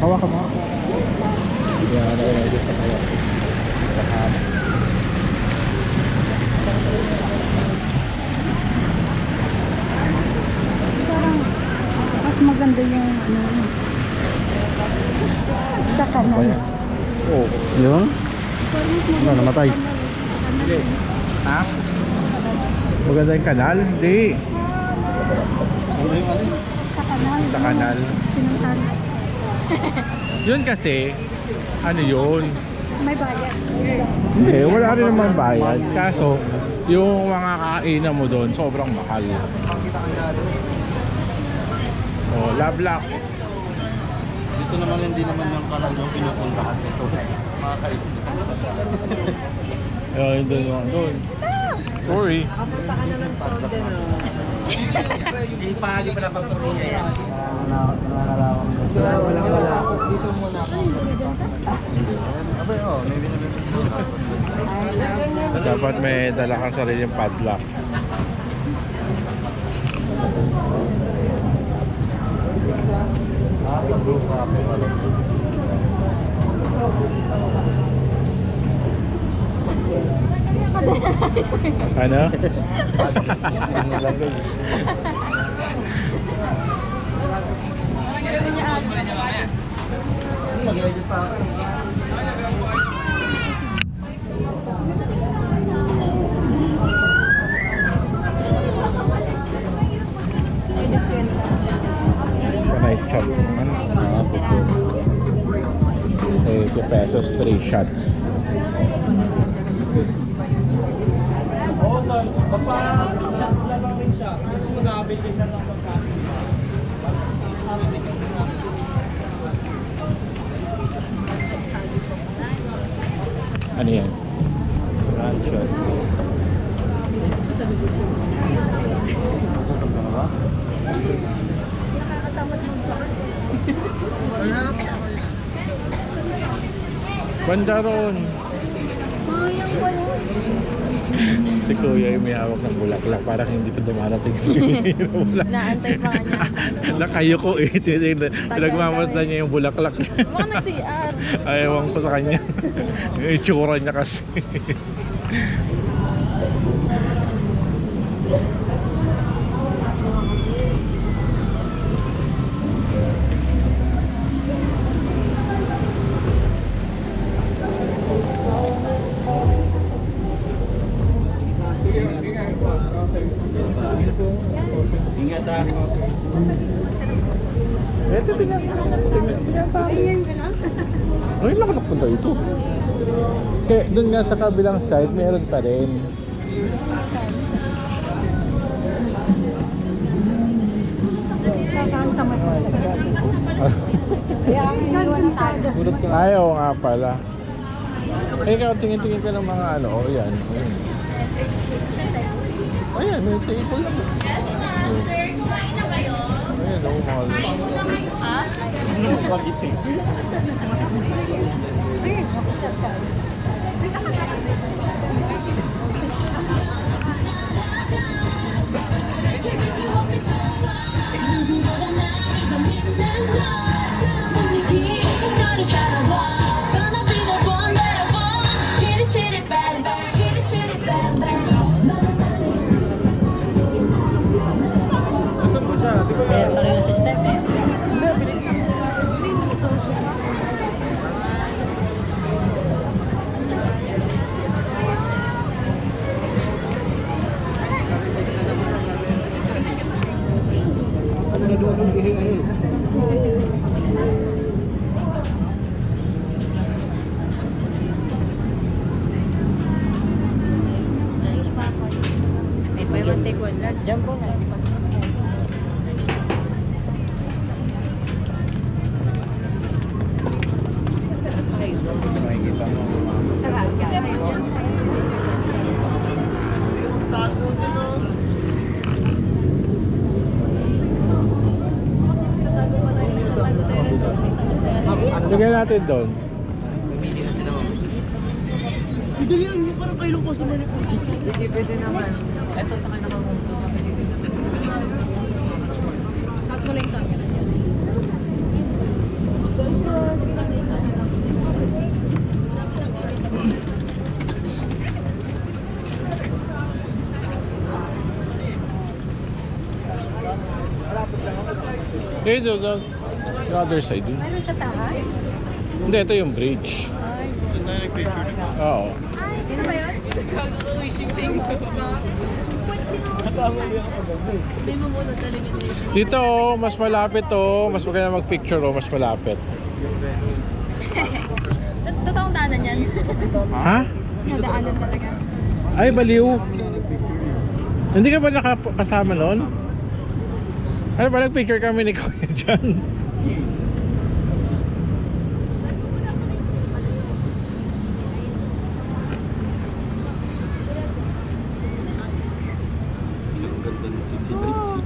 Hawakan mo. Yan, nalagay sa kaya. Pakama. Parang mas maganda yung ano sa kanan. Oo. Yun? Ano, namatay? Hindi. Ha? Maganda yung kanal? Hindi. Sa kanal. Sa kanal. Sinuntan. Yun kasi, ano yun? May bayad. Hindi, wala rin naman bayad. Kaso, yung mga kainan mo doon, sobrang mahal. Oh, Lovelock. Dito naman hindi naman yung kanal yung pinupuntahan ito. Mga kaibigan. Ayun, doon yung doon. Sorry. Hindi pa napagpapinya yan. Wala. Dito muna ako. Abay, may binibenta sila. Dapat may dala kang sariling padlock. Sa blue cafe pala. Ano? Panay shot. Eh, 2 pesos, 3 shots. Ano yan? One shot. Banda ron. Sayang wala. Si Kuya ay may hawak ng bulaklak. Parang hindi pa dumarating yung bulaklak. Naantay pa niya. Nakayuko eh. Pinagmamasdan niya yung bulaklak. Mga nag-CR. Ayaw ko sa kanya. Yung itsura niya kasi. Ingat ah. Ito, tingnan pa. Ay, lakas punta ito. Kaya doon nga sa kabilang side, meron pa rin. Kakanta mo. Kaya ang iniwan tayo. Ayaw nga pala. Eh, ikaw, tingin-tingin ka ng mga ano. O, yan. Ayan, may table lang. Ayan, o, mahal. Meron pa rin ang system eh. Ay, buy one take one. Jumbo na. Makikita mo. Lagyan natin doon. Dali lang yung parang kailong ko sa manipur. Sige, pwede naman. Ito, tsaka nakamusto. Tapos wala yung camera. Okay, the other side dun. Meron sa taas? Hindi, ito yung bridge. Ay. Doon tayo nag-picture na. Oo. Ano ba yun? Dito oh, mas malapit oh. Mas maganda mag-picture oh, mas malapit. Totoong daanan yan. Ha? Nadaanan talaga. Ay, baliw. Hindi ka ba nakasama noon? Ano ba, nag-picture kami ni Kuya dyan? Ang ganda ng city lights.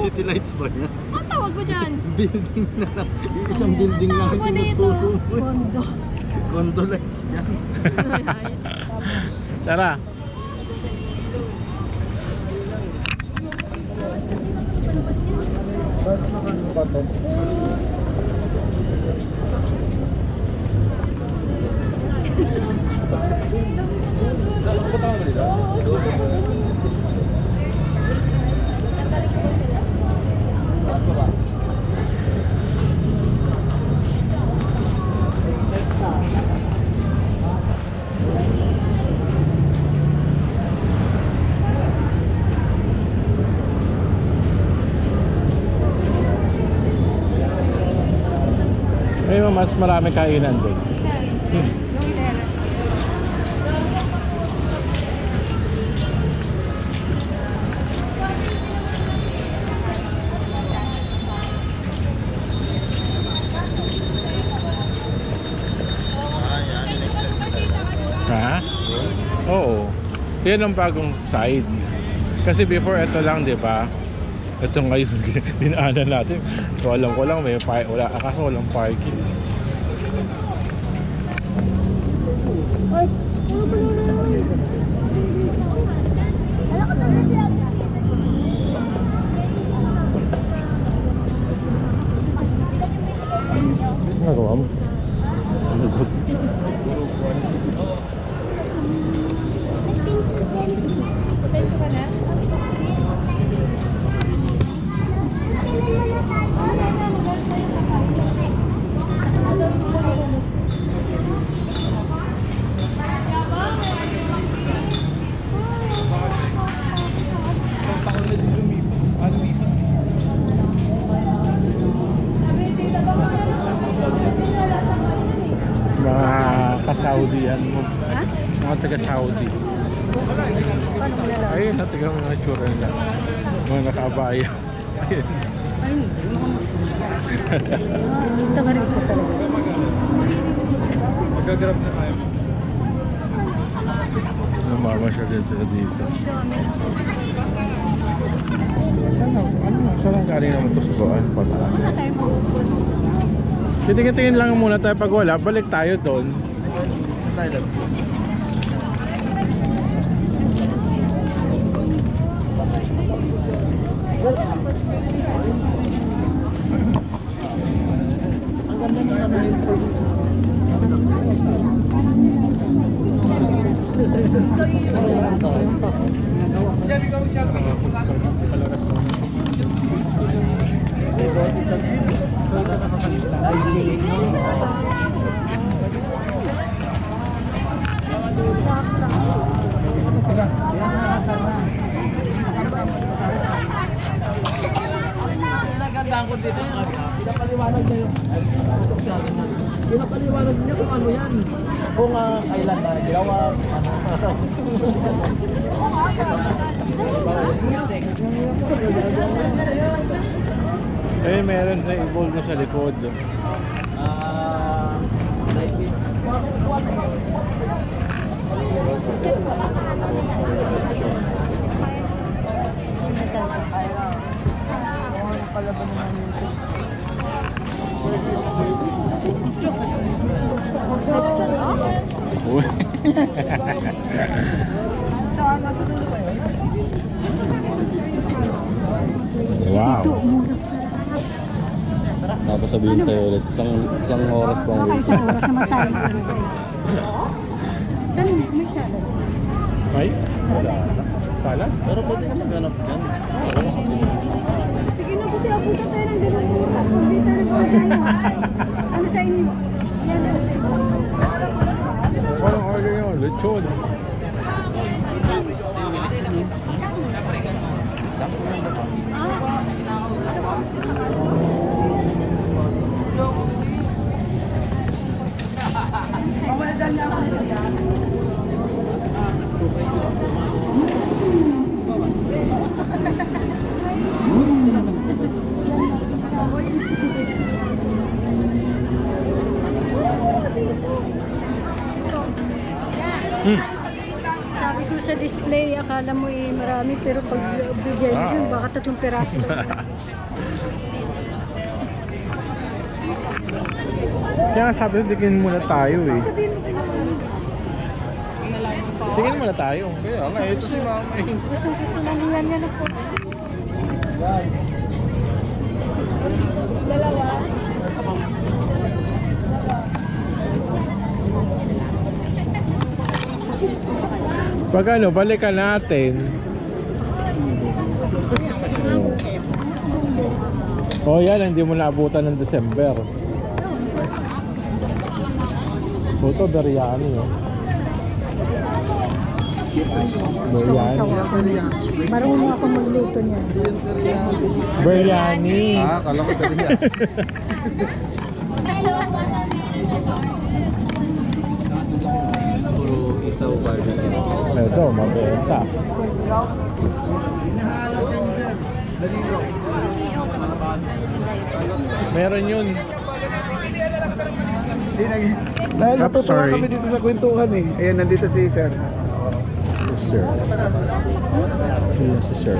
City lights ba yan? Ang tawag ko dyan? Building na lang. Isang building lang Tawag mo dito. Kondo. Condo lights yan. Tara. Bas na kano ba to? May mas marami kainan din. Ha? Oo. Yan ang bagong side. Kasi before ito lang, di ba? Ito ngayon, dinaanan natin. So alam ko lang, may wala, akaso walang parking. Nagawa mo? Nagod. Mga ka-Saudi yan mo. Mga taga-Saudi. Ayun, natigang mga tsura nila. Mga naka-abaya. Ayun. Ay, mga Muslim. Kita ka rin po talaga. Magagrab na tayo. Namamasyal din sila dito. Saan ang galing naman ito sa baan? Pataan. Titingin-tingin lang muna tayo pag wala. Balik tayo doon. Thailand. Nagandaan ko dito sa kabila. Pinapaliwanag niya yung pinapaliwanag niya kung ano yan. Kung kailan na ginawa. Eh, meron na evolve na sa likod. Uy. Wow. Tapos sabihin sa'yo ulit, isang oras pang wait. Isang oras na matay. Ganun, may salad. Ay? Wala. Kala? Pero pwede ka maghanap dyan. Sige na Kasi abutan tayo ng dinagura. Pagdita ng order mo. Ano sa inyo? Yan ang Walang order yun, lechon. Sabi ko sa display, akala mo eh marami, pero pag bigay mo yun, baka 3 peraso. Kaya nga sabi ko, tingin muna tayo eh. Sabihin mo pinakaano. Tingin muna tayo. Kaya nga, ito si mama eh. Gusto lang yan ako. Dalawa. Pag ano, balikan natin. Oh yan, hindi mo naabutan ng December. Ito, biryani oh. Biryani. Marunong ako magluto niyan. Biryani. Ah, kala ko dali yan. Ito, mabenta. Meron yun. Dahil I'm natutuwa sorry. kami dito sa kwentuhan eh. Ayan, nandito si Sir. Sir. Yun si Sir.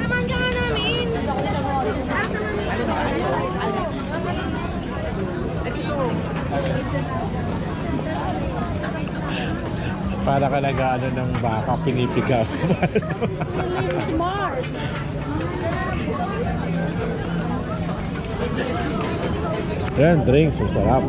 Samahan ka nga namin. Para ka nag-ano ng baka, pinipigaw. Smart. Yan, drinks, ang sarap.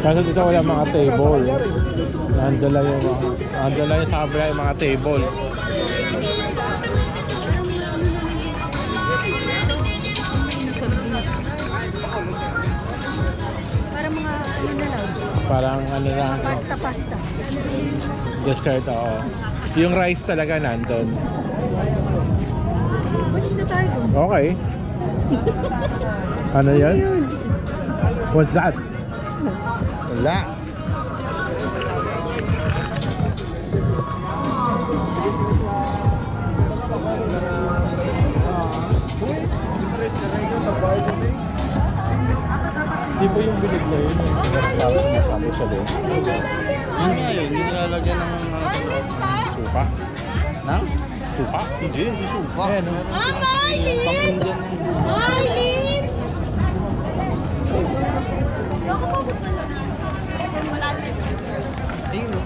Kaso dito wala mga table. Nandala yung sa kabila yung mga table. Para mga ano na lang. Parang ano lang, Pasta. dessert, oo. Yung rice talaga nandun. Balik na tayo dun. Okay. Ano yan? What's that? Wala. Di ba yung bilig na yun? Yung sinarap sa doon? Yun nga yun, yung nilalagyan ng mga Supa? Nang? Supa? Hindi, hindi suka. Ayan, no? Meron silang pang-Indian ng... Sino?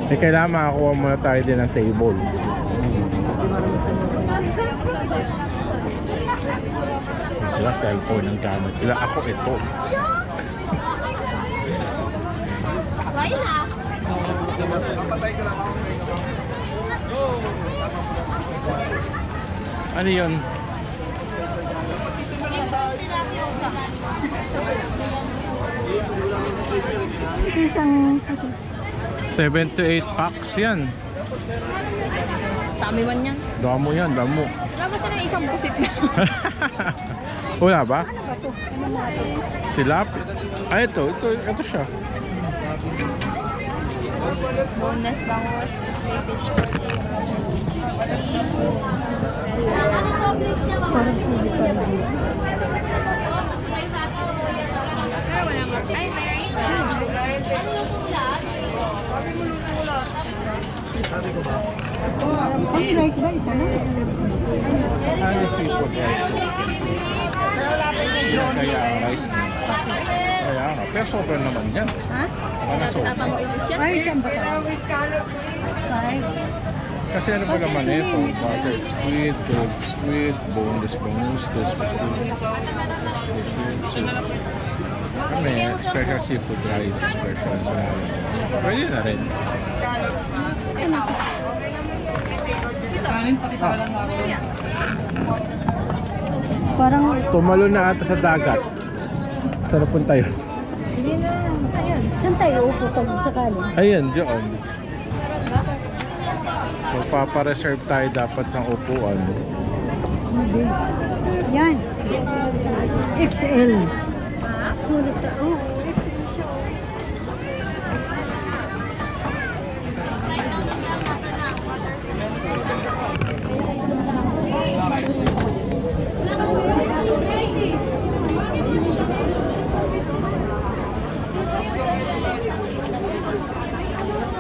Eh, kailangan makakuha muna tayo din ng table. Sila cellphone ang gamit. Sila ako ito. Ano yun? Isang 7 to 8 packs yan. Dami man yan. Damo yan, damo. Wala ba sila isang pusit na? Wala ba? Ano ba to? Ano mo ito? Tilapia. Ah, ito siya. Boneless bangus, British. Parang hindi pa lang. Pero wala mo. Ay, may rice na. Ang rice ba? Isa na? Ano seafood rice? Kaya ang rice niya. Kaya nga. Pero sobra naman yan. Ha? Ano sobra? Maubos yan. Ay, isang ba ito? Five. Kasi ano ba naman ito? Buttered squid, grilled squid, boneless bangus, crispy squid. Kami, special seafood rice. Special sa... Pwede na rin. Parang, Tumalo na ata sa dagat. Sarap punta yun. sige na. Ayan. Saan tayo upo pag sakali? Ayan, diyan. Magpapareserve tayo dapat ng upuan. Hindi. Yan. XL. Sulit ka. Oh.